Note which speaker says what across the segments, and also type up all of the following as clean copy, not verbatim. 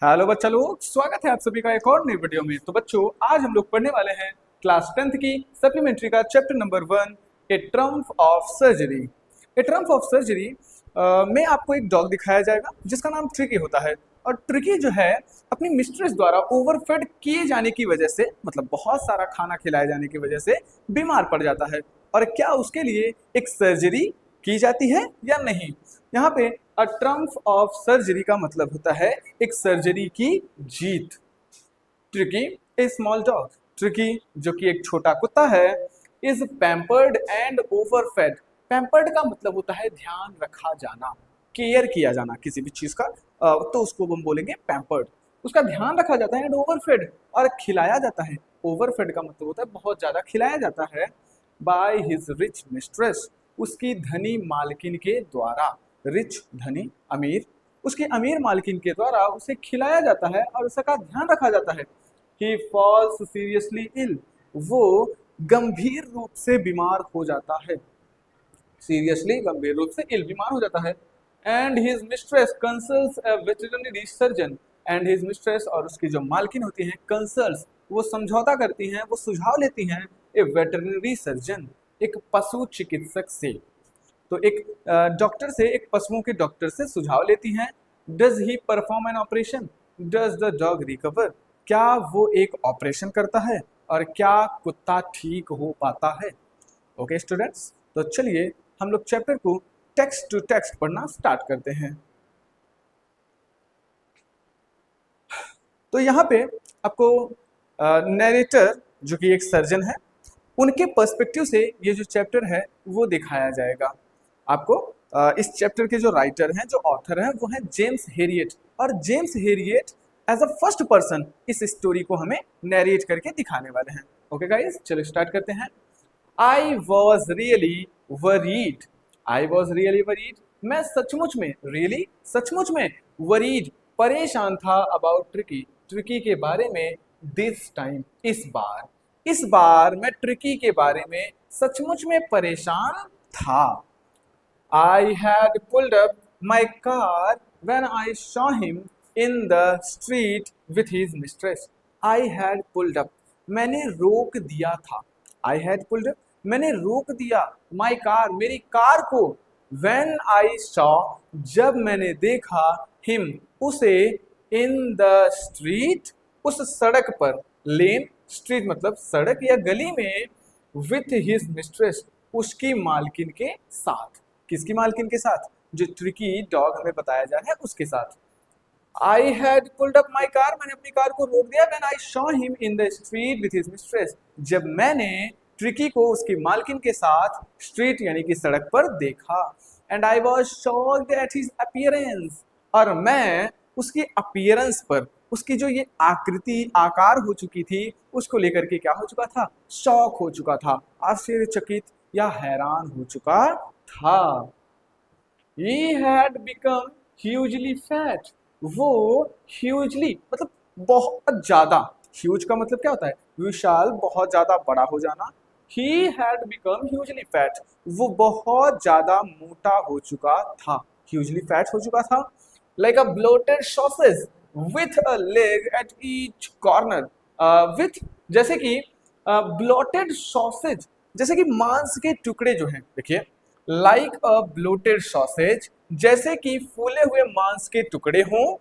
Speaker 1: Hello बच्चा लोग, स्वागत है आप सभी का एक और नई वीडियो में। तो बच्चों, आज हम लोग पढ़ने वाले हैं क्लास 10th की सप्लीमेंट्री का chapter number 1, A Trump of surgery. A Trump of surgery में आपको एक डॉग दिखाया जाएगा जिसका नाम ट्रिकी होता है। और ट्रिकी जो है अपनी मिस्ट्रेस द्वारा ओवरफेड किए जाने की वजह से, मतलब बहुत सारा खाना खिलाए जाने की वजह से बीमार पड़ जाता है। और क्या उसके लिए एक सर्जरी की जाती है या नहीं। यहाँ पे अ ट्रम्प ऑफ सर्जरी का मतलब होता है एक सर्जरी की जीत। ट्रिकी ए स्मॉल डॉग, ट्रिकी जो कि एक छोटा कुत्ता है, इज पैम्पर्ड एंड ओवरफेड। पैम्पर्ड का मतलब होता है ध्यान रखा जाना, केयर किया जाना किसी भी चीज का, तो उसको हम बोलेंगे पैम्पर्ड। उसका ध्यान रखा जाता है एंड ओवरफेड, और खिलाया जाता है। ओवरफेड का मतलब होता है बहुत ज्यादा खिलाया जाता है। बाय हिज रिच मिस्ट्रेस, उसकी धनी मालकिन के द्वारा। रिच धनी अमीर, उसकी अमीर मालकिन के द्वारा उसे खिलाया जाता है और उसका ध्यान रखा जाता है। ही फॉल्स सीरियसली इल, वो गंभीर रूप से बीमार हो जाता है। सीरियसली गंभीर रूप से इल बीमार हो जाता है। And his mistress consults a veterinary surgeon, and his mistress और उसकी जो मालकिन होती हैं कंसल्ट्स, वो समझौता करती हैं, वो सुझाव लेती हैं ए वेटरनरी सर्जन, एक पशु चिकित्सक से। तो एक डॉक्टर से, एक पशुओं के डॉक्टर से सुझाव लेती हैं। Does he perform an operation, does the dog recover, क्या वो एक ऑपरेशन करता है और क्या कुत्ता ठीक हो पाता है। ओके स्टूडेंट्स, तो चलिए हम लोग चैप्टर को टेक्स्ट टू टेक्स्ट पढ़ना स्टार्ट करते हैं। तो यहाँ पे आपको नरेटर जो कि एक सर्जन है, उनके पर्सपेक्टिव से ये जो चैप्टर है वो दिखाया जाएगा आपको। इस चैप्टर के जो राइटर हैं, जो ऑथर हैं, वो हैं जेम्स हेरियट। और James Herriot as a first person इस स्टोरी को हमें नरेट करके दिखाने वाले हैं। ओके गाइस, चलो स्टार्ट करते हैं। I was really worried, I was really worried, मैं सचमुच में, रियली सचमुच में, वरीड परेशान था, अबाउट ट्रिकी, ट्रिकी के बारे में, दिस टाइम इस बार मैं ट्रिकी के बारे में सचमुच में परेशान था। I had pulled up my car when I saw him in the street with his mistress. I had pulled up, मैंने रोक दिया था। I had pulled up, मैंने रोक दिया my car, मेरी कार को। When I saw, जब मैंने देखा him, उसे in the street, उस सड़क पर, लेन स्ट्रीट मतलब सड़क या गली में, with his mistress, उसकी मालकिन के साथ। किसकी मालकिन के साथ? जो ट्रिकी डॉग हमें बताया जा रहा है उसके साथ। I had pulled up my car, मैंने अपनी कार को रोक दिया। When I saw him in the street with his mistress, जब मैंने ट्रिकी को उसकी मालकिन के साथ स्ट्रीट यानी कि सड़क पर देखा। And I was shocked at his appearance, और मैं उसकी अपीयरेंस पर, उसकी जो ये आकृति आकार हो चुकी थी, उसको लेकर के क्या हो चुका था? शॉक हो चुका था, आश्चर्यचकित या हैरान हो चुका था। He had become hugely fat, वो hugely मतलब बहुत ज्यादा, huge का मतलब क्या होता है? विशाल, बहुत ज्यादा बड़ा हो जाना। He had become hugely fat, वो बहुत ज्यादा मोटा हो चुका था, hugely fat हो चुका था। Like a bloated sausage with a leg at each corner, with जैसे कि bloated sausage, जैसे कि मांस के टुकड़े जो हैं, देखिए लाइक अ ब्लोटेड सॉसेज, जैसे कि फूले हुए मांस के टुकड़े हों,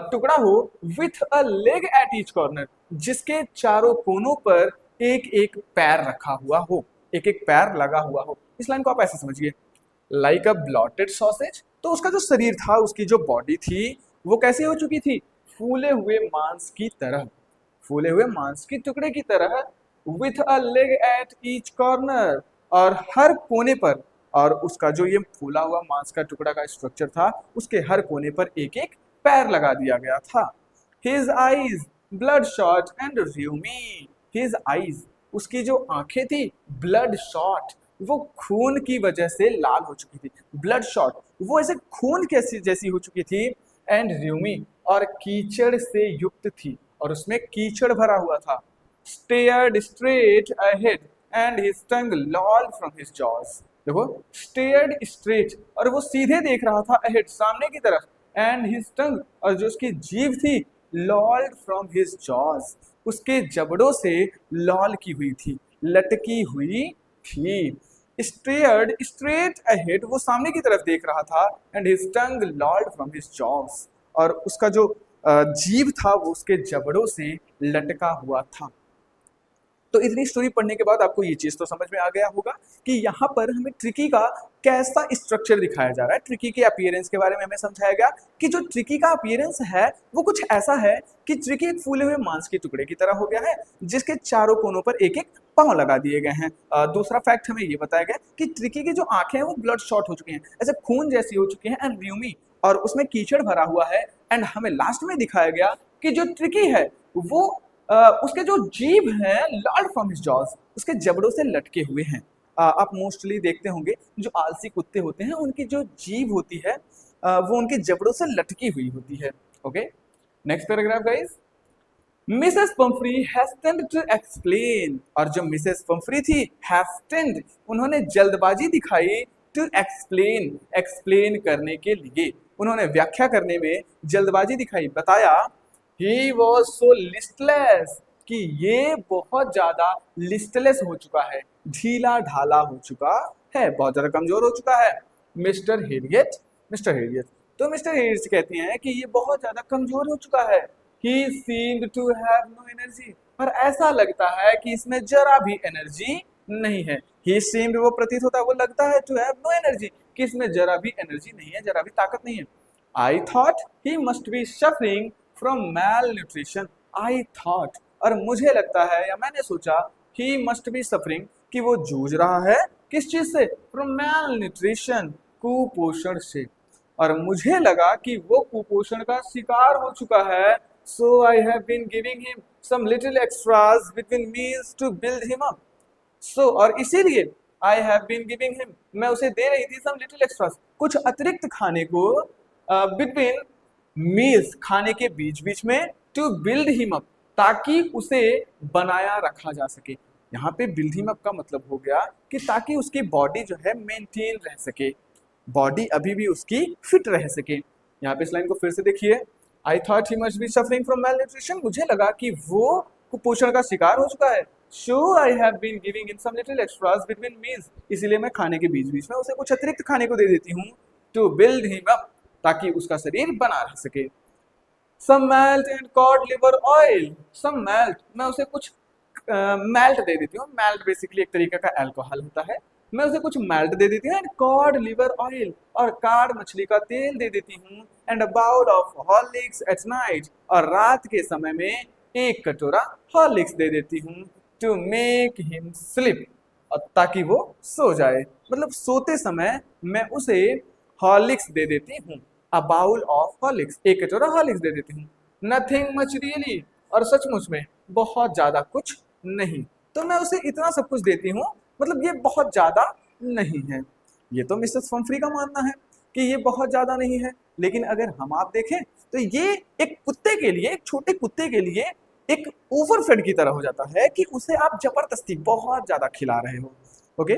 Speaker 1: टुकड़ा हो, with a leg at each corner, जिसके चारों कोनों पर एक एक पैर रखा हुआ हो, एक एक पैर लगा हुआ हो। इस लाइन को आप ऐसे समझिए, लाइक अ ब्लॉटेड सॉसेज, तो उसका जो शरीर था, उसकी जो बॉडी थी, वो कैसी हो चुकी थी? फूले हुए मांस की तरह, फूले हुए मांस के टुकड़े की तरह। With a leg at each corner, और हर कोने पर, और उसका जो ये फूला हुआ मांस का टुकड़ा का स्ट्रक्चर था, उसके हर कोने पर एक एक पैर लगा दिया गया था। His eyes blood shot and rheumy, his eyes, उसकी जो आंखें थी, ब्लड शॉट, वो खून की वजह से लाल हो चुकी थी। ब्लड शॉट, वो ऐसे खून कैसी जैसी हो चुकी थी। एंड र्यूमी, और कीचड़ से युक्त थी, और उसमें कीचड़ भरा हुआ था। Stared straight ahead and his tongue लॉल्ड from his jaws, देखो स्टेयर्ड स्ट्रेट, और वो सीधे देख रहा था, अहेड सामने की तरफ, एंड हिज टंग, और जो उसकी जीभ थी, लॉल्ड फ्रॉम हिज जॉज, उसके जबड़ों से लॉल की हुई थी, लटकी हुई थी। स्टेयर्ड स्ट्रेट अहेड, वो सामने की तरफ देख रहा था, and his tongue लॉल्ड from his jaws, और उसका जो जीभ था वो उसके जबड़ों से लटका हुआ था। तो इतनी स्टोरी पढ़ने के बाद आपको ये चीज तो समझ में आ गया होगा कि यहाँ पर हमें ट्रिकी का कैसा स्ट्रक्चर दिखाया जा रहा है। ट्रिकी के अपीयरेंस के बारे में हमें समझाया गया कि जो ट्रिकी का अपीयरेंस है वो कुछ ऐसा है कि ट्रिकी एक फूले हुए मांस के टुकड़े की तरह हो गया है, जिसके चारों कोनों पर एक एक पांव लगा दिए गए हैं। दूसरा फैक्ट हमें ये बताया गया कि ट्रिकी की जो आंखें हैं वो ब्लड शॉट हो चुकी हैं, ऐसे खून जैसी हो चुकी हैं एंड र्यूमी, और उसमें कीचड़ भरा हुआ है। एंड हमें लास्ट में दिखाया गया कि जो ट्रिकी है वो उसके जो जीभ है लॉल्ड फ्रॉम हिज जॉज, उसके जबड़ों से लटके हुए हैं। आप मोस्टली देखते होंगे जो आलसी कुत्ते होते हैं उनकी जो जीभ होती है वो उनके जबड़ों से लटकी हुई होती है। Okay, next paragraph guys. Mrs Pomfrey hastened to explain, और जो मिसेस पंफ्री थी हैस्टेंड, उन्होंने जल्दबाजी दिखाई टू एक्सप्लेन, एक्सप्लेन करने के लिए उन्होंने व्याख्या करने में जल्दबाजी दिखाई। बताया ही वॉज सो लिस्टलेस, कि ये बहुत ज्यादा लिस्टलेस हो चुका है, ढीला ढाला हो चुका है, बहुत ज्यादा कमजोर हो चुका है। मिस्टर हेरियट, मिस्टर हेरियट, तो मिस्टर हेरियट कहते हैं कि ये बहुत ज्यादा कमजोर हो चुका है। He seemed to have no energy, और ऐसा लगता है कि इसमें जरा भी एनर्जी नहीं है। ही सीम्ड, वो प्रतीत होता है, वो लगता है, टू हैव नो एनर्जी, कि इसमें जरा भी एनर्जी नहीं है, जरा भी ताकत नहीं है। I thought he must be suffering from malnutrition, I thought, और मुझे लगता है या मैंने सोचा, ही मस्ट बी सफरिंग, कि वो जूझ रहा है किस चीज से, फ्रॉम मैल न्यूट्रिशन, कुपोषण से, और मुझे लगा कि वो कुपोषण का शिकार हो चुका है। So I have been giving him some little extras between meals to build him up, so और इसीलिए I have been giving him, मैं उसे दे रही थी सम लिटिल एक्स्ट्रास, कुछ अतिरिक्त खाने को, बिटवीन मील्स, खाने के बीच बीच में, टू बिल्ड हिम अप, ताकि उसे बनाया रखा जा सके। यहाँ पे बिल्ड हिम अप का मतलब हो गया कि ताकि उसकी बॉडी जो है मेंटेन रह सके, बॉडी अभी भी उसकी फिट रह सके। यहाँ पे इस लाइन को फिर से देखिए। I thought he must be suffering from malnutrition, मुझे लगा कि वो कुपोषण का शिकार हो चुका है। So I have been giving in some little extras between meals, इसलिए मैं खाने के बीच बीच में उसे कुछ अतिरिक्त खाने को दे देती हूँ, टू बिल्ड हिम अप, ताकि उसका शरीर बना रह सके। Some malt and cod liver oil, some malt, मैं उसे कुछ मेल्ट दे देती हूँ। मेल्ट बेसिकली एक तरीके का अल्कोहल होता है, मैं उसे कुछ मेल्ट दे देती हूँ। एंड कॉड लिवर ऑयल, और काड़ मछली का तेल दे देती हूँ। And a bowl of Horlicks at night, और रात के समय में एक कटोरा हॉर्लिक्स दे देती हूँ, टू मेक हिम स्लिप, ताकि वो सो जाए, मतलब सोते समय मैं उसे हॉर्लिक्स दे देती हूँ। अ बाउल ऑफ हॉर्लिक्स, एक कटोरा हॉर्लिक्स दे देती हूँ। नथिंग मच रियली, और सचमुच में बहुत ज्यादा कुछ नहीं, तो मैं उसे इतना सब कुछ देती हूँ, मतलब ये बहुत ज्यादा नहीं है। ये तो मिसेस पंफ्री का मानना है कि ये बहुत ज्यादा नहीं है, लेकिन अगर हम आप देखें तो ये एक कुत्ते के लिए, एक छोटे कुत्ते के लिए एक ओवरफेड की तरह हो जाता है कि उसे आप जबरदस्ती बहुत ज्यादा खिला रहे हो। ओके,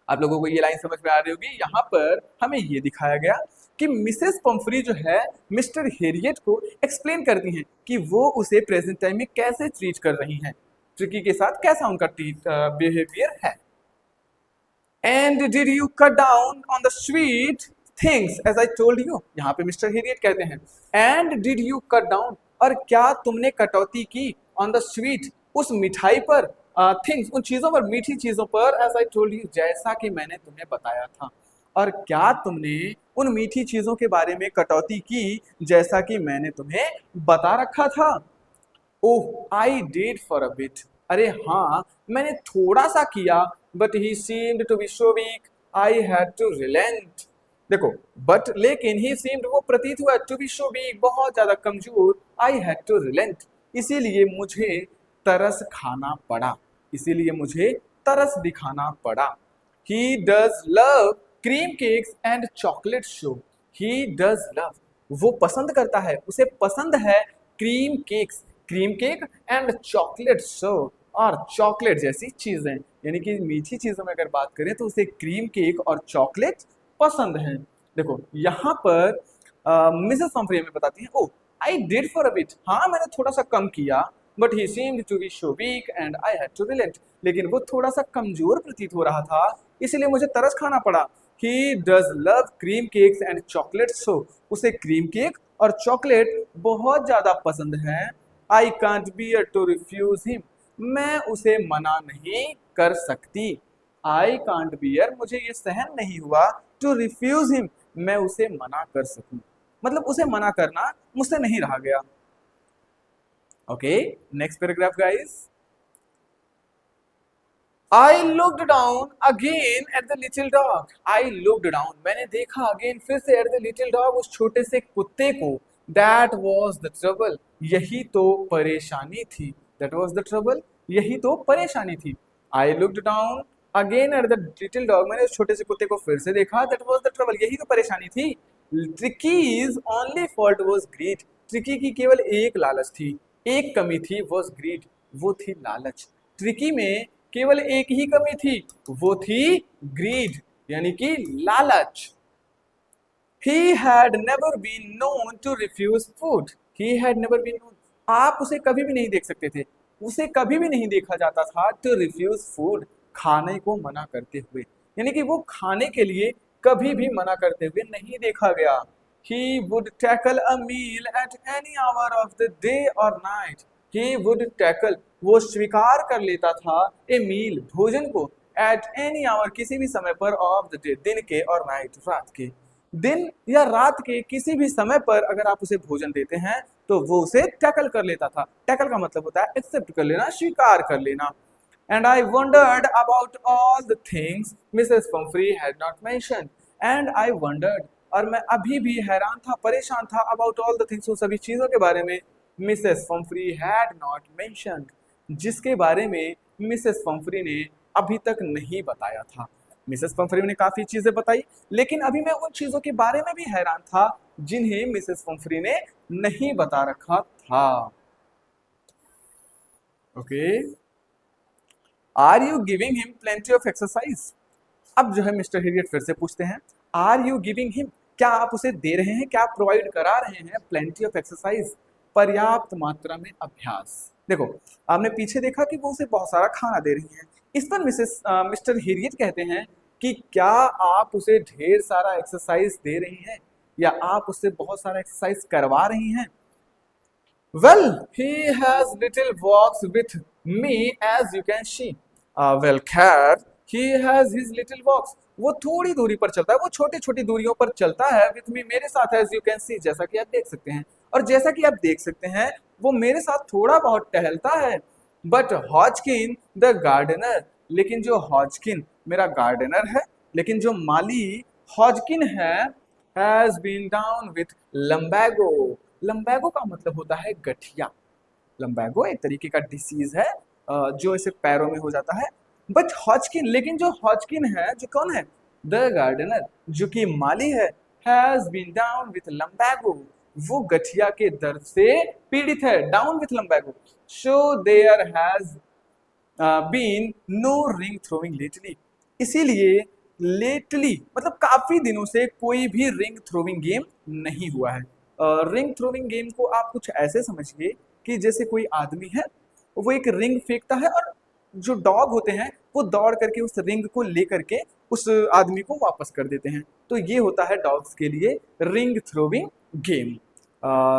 Speaker 1: आप लोगों को ये लाइन समझ में आ रही होगी। यहाँ पर हमें ये दिखाया गया कि मिसेस पंफ्री जो है मिस्टर हेरियट को एक्सप्लेन करती हैं कि वो उसे प्रेजेंट टाइम में कैसे ट्रीट कर रही हैं, ट्रिकी के साथ कैसा उनका बिहेवियर है। And did you cut down on the sweet things as I told you, यहाँ पे मिस्टर हेरियट कहते हैं and did you cut down, और क्या तुमने कटौती की, ऑन द स्वीट, उस मिठाई पर, थिंग्स, उन चीजों पर, मीठी चीजों पर, एज आई टोल्ड यू, जैसा कि मैंने तुम्हें बताया था, और क्या तुमने उन मीठी चीजों के बारे में कटौती की जैसा कि मैंने तुम्हें बता रखा था। Oh I did for a bit, अरे हाँ मैंने थोड़ा सा किया, but he seemed to be so weak, I had to relent, देखो बट लेकिन ही सीम्ड, वो प्रतीत हुआ, टू बी सो वीक, बहुत ज्यादा कमजोर, आई हैड टू रिलेंट, इसीलिए मुझे तरस खाना पड़ा, इसीलिए मुझे तरस दिखाना पड़ा। He does love cream cakes and chocolate show, he does love, वो पसंद करता है, उसे पसंद है cream cakes, cream cake and chocolate show, और चॉकलेट जैसी चीजें, यानी कि मीठी चीजों में अगर बात करें तो उसे क्रीम केक और चॉकलेट पसंद है। देखो यहाँ पर मिसेस पंफ्री हमें बताती हैं, oh I did for a bit, हाँ मैंने थोड़ा सा कम किया, but he seemed to be so weak and I had to relent, लेकिन वो थोड़ा सा कमजोर प्रतीत हो रहा था, इसलिए मुझे तरस खाना पड़ा। He does love cream cakes and chocolate, so उसे क्रीम केक और चॉकलेट बहुत ज्यादा पसंद है। I can't bear to refuse him, मैं उसे मना नहीं कर सकती। आई कांट बियर, मुझे ये सहन नहीं हुआ, टू रिफ्यूज हिम, मैं उसे मना कर सकूं, मतलब उसे मना करना मुझसे नहीं रहा गया। Okay, next paragraph guys. I looked down again at the little dog. I looked down. मैंने देखा again फिर से at the little dog, उस छोटे से कुत्ते को. That was the trouble. यही तो परेशानी थी. That was the trouble. यही तो परेशानी थी. I looked down again at the little dog. मैंने उस छोटे से कुत्ते को फिर से देखा. That was the trouble. यही तो परेशानी थी. Tricky's only fault was greed. Tricky की केवल एक लालच थी, एक कमी थी, was greed. वो थी लालच. ट्रिकी में केवल एक ही कमी थी, वो थी ग्रीड, यानी कि लालच। He had never been known to refuse food. He had never been known. आप उसे कभी भी नहीं देख सकते थे, उसे कभी भी नहीं देखा जाता था to refuse food, खाने को मना करते हुए, यानी कि वो खाने के लिए कभी भी मना करते हुए नहीं देखा गया। He would tackle a meal at any hour of the day or night. He would tackle, वो स्वीकार कर लेता था, ए मील, भोजन को, एट एनी आवर, किसी भी समय पर, ऑफ द डे, दिन के, और नाइट, रात के, दिन या रात के किसी भी समय पर अगर आप उसे भोजन देते हैं तो वो उसे टैकल कर लेता था। टैकल का मतलब होता है एक्सेप्ट कर लेना, स्वीकार कर लेना। And I wandered about all the things Mrs Pomfrey had not mentioned, and I wandered, और मैं अभी भी हैरान था, परेशान था, अबाउट ऑल द थिंग्स, उन सभी चीजों के बारे में, Mrs Pomfrey had not mentioned, जिसके बारे में मिसेस पंफ्री ने अभी तक नहीं बताया था। मिसेस पंफ्री ने काफी चीजें बताई, लेकिन अभी मैं उन चीजों के बारे में भी हैरान था जिन्हें मिसेस पंफ्री ने नहीं बता रखा था। Okay, are you giving him plenty of exercise? अब जो है मिस्टर हेरियट फिर से पूछते हैं, आर यू गिविंग हिम, क्या आप उसे दे रहे हैं, क्या आप प्रोवाइड करा रहे हैं, प्लेंटी ऑफ एक्सरसाइज, पर्याप्त मात्रा में अभ्यास। देखो, आपने पीछे देखा कि वो उसे बहुत सारा खाना दे रही है, इस पर मिस्टर हेरियट कहते हैं कि क्या आप उसे ढेर सारा एक्सरसाइज दे रही हैं या आप उससे बहुत सारा एक्सरसाइज करवा रही हैं। Well, he has little walks with me as you can see. Well, खैर, he has his little walks. वो थोड़ी दूरी पर चलता है, वो छोटी छोटी दूरियों पर चलता है, with me, मेरे साथ, as you can see, जैसा कि आप देख सकते हैं, और जैसा कि आप देख सकते हैं वो मेरे साथ थोड़ा बहुत टहलता है। बट हॉजकिन द गार्डनर, लेकिन जो हॉजकिन मेरा गार्डनर है, लेकिन जो माली हॉजकिन है, हैज बीन डाउन विथ लंबैगो। लंबैगो का मतलब होता है गठिया। लंबैगो एक तरीके का डिसीज है जो इसे पैरों में हो जाता है। बट हॉजकिन, लेकिन जो हॉजकिन है, जो कौन है, द गार्डनर, जो कि माली है, has been down with lumbago, वो गठिया के दर्द से पीड़ित है, down with lumbago. So there has been no ring throwing lately, इसीलिए लेटली मतलब काफी दिनों से कोई भी रिंग थ्रोइंग गेम नहीं हुआ है। रिंग थ्रोइंग गेम को आप कुछ ऐसे समझिए कि जैसे कोई आदमी है, वो एक रिंग फेंकता है और जो डॉग होते हैं वो दौड़ करके उस रिंग को लेकर के उस आदमी को वापस कर देते हैं, तो ये होता है डॉग्स के लिए ring throwing game.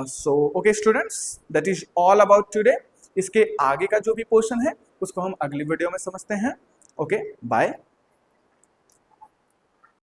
Speaker 1: So okay students, that is all about today. इसके आगे का जो भी पोर्शन है उसको हम अगली वीडियो में समझते हैं। Okay, bye.